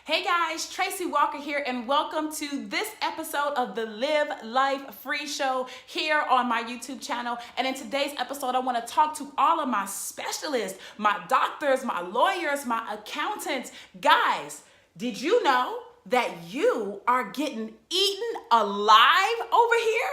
Hey guys, Tracy Walker here, and welcome to this episode of the Live Life Free Show here on my YouTube channel. And in today's episode, I want to talk to all of my specialists, my doctors, my lawyers, my accountants. Guys, did you know that you are getting eaten alive over here?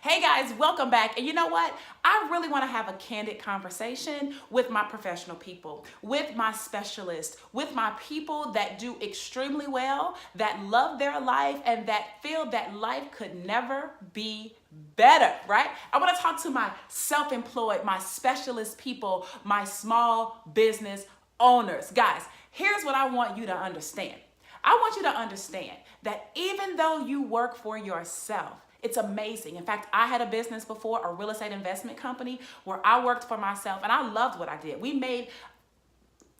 Hey guys, welcome back. And you know what? I really want to have a candid conversation with my professional people, with my specialists, with my people that do extremely well, that love their life, and that feel that life could never be better, right? I want to talk to my self-employed, my specialist people, my small business owners. Guys, here's what I want you to understand. I want you to understand that even though you work for yourself, it's amazing. In fact, I had a business before, a real estate investment company, where I worked for myself and I loved what I did. We made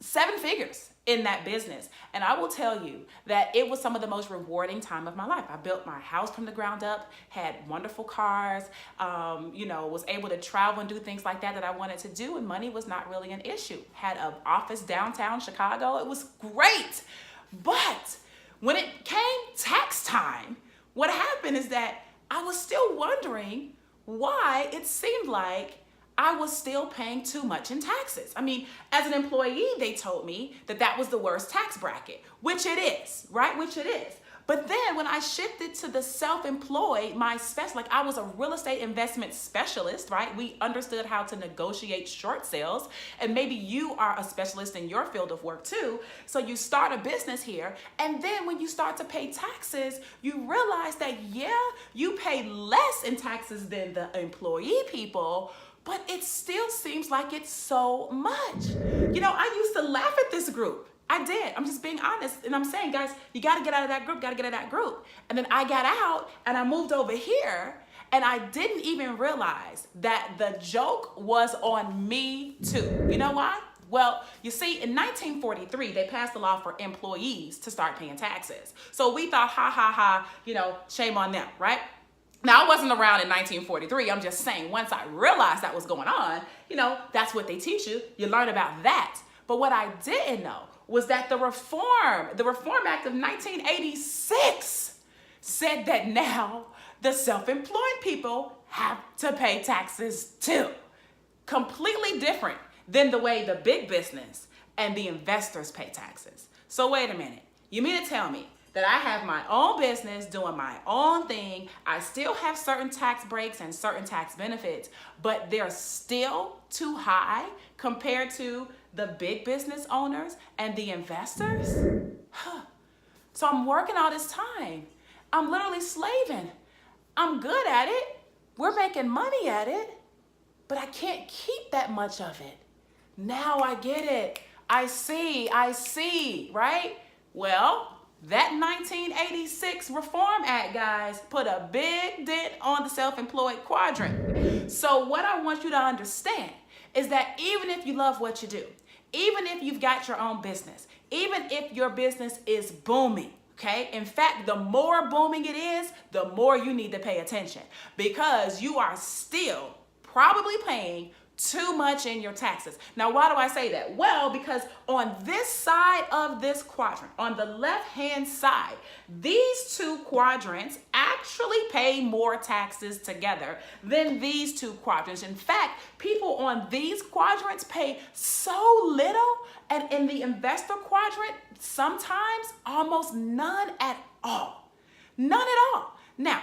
7 figures in that business. And I will tell you that it was some of the most rewarding time of my life. I built my house from the ground up, had wonderful cars, was able to travel and do things like that I wanted to do. And money was not really an issue. Had an office downtown Chicago. It was great. But when it came tax time, what happened is that I was still wondering why it seemed like I was still paying too much in taxes. I mean, as an employee, they told me that that was the worst tax bracket, which it is, right? Which it is. But then when I shifted to the self-employed, I was a real estate investment specialist, right? We understood how to negotiate short sales. And maybe you are a specialist in your field of work too. So you start a business here. And then when you start to pay taxes, you realize that, you pay less in taxes than the employee people, but it still seems like it's so much. I used to laugh at this group. I did. I'm just being honest. And I'm saying, guys, you got to get out of that group, And then I got out and I moved over here and I didn't even realize that the joke was on me too. You know why? Well, you see, in 1943, they passed a law for employees to start paying taxes. So we thought, shame on them, right? Now, I wasn't around in 1943. I'm just saying, once I realized that was going on, that's what they teach you. You learn about that. But what I didn't know was that the Reform Act of 1986 said that now the self-employed people have to pay taxes too. Completely different than the way the big business and the investors pay taxes. So wait a minute. You mean to tell me that I have my own business doing my own thing, I still have certain tax breaks and certain tax benefits, but they're still too high compared to the big business owners and the investors? So I'm working all this time. I'm literally slaving. I'm good at it. We're making money at it, but I can't keep that much of it. Now I get it. I see, right? Well, that 1986 Reform Act, guys, put a big dent on the self-employed quadrant. So what I want you to understand is that even if you love what you do, even if you've got your own business, even if your business is booming, okay? In fact, the more booming it is, the more you need to pay attention because you are still probably paying too much in your taxes. Now, why do I say that? Well, because on this side of this quadrant, on the left-hand side, these 2 quadrants actually pay more taxes together than these 2 quadrants. In fact, people on these quadrants pay so little, and in the investor quadrant, sometimes almost none at all. None at all. Now,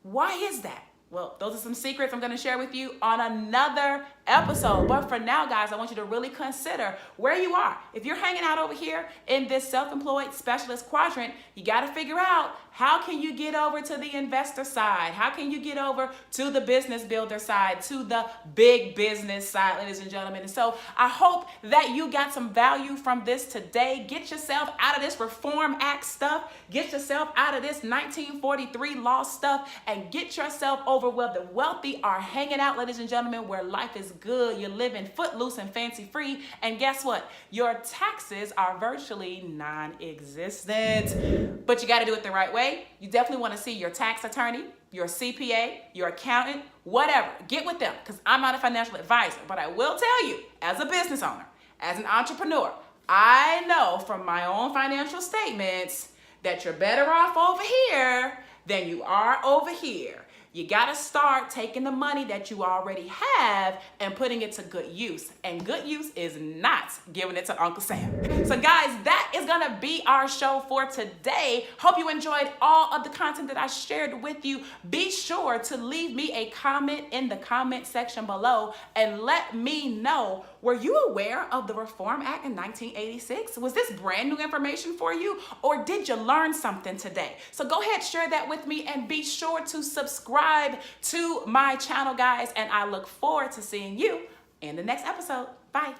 why is that? Well, those are some secrets I'm going to share with you on another episode. But for now, guys, I want you to really consider where you are. If you're hanging out over here in this self-employed specialist quadrant, you got to figure out how can you get over to the investor side? How can you get over to the business builder side, to the big business side, ladies and gentlemen? And so I hope that you got some value from this today. Get yourself out of this Reform Act stuff. Get yourself out of this 1943 law stuff and get yourself over over where the wealthy are hanging out, ladies and gentlemen, where life is good. You're living footloose and fancy free. And guess what? Your taxes are virtually non-existent. But you got to do it the right way. You definitely want to see your tax attorney, your CPA, your accountant, whatever. Get with them, because I'm not a financial advisor. But I will tell you, as a business owner, as an entrepreneur, I know from my own financial statements that you're better off over here than you are over here. You gotta start taking the money that you already have and putting it to good use. And good use is not giving it to Uncle Sam. So guys, that is gonna be our show for today. Hope you enjoyed all of the content that I shared with you. Be sure to leave me a comment in the comment section below and let me know, were you aware of the Reform Act in 1986? Was this brand new information for you, or did you learn something today? So go ahead, share that with me, and be sure to subscribe to my channel, guys, and I look forward to seeing you in the next episode. Bye.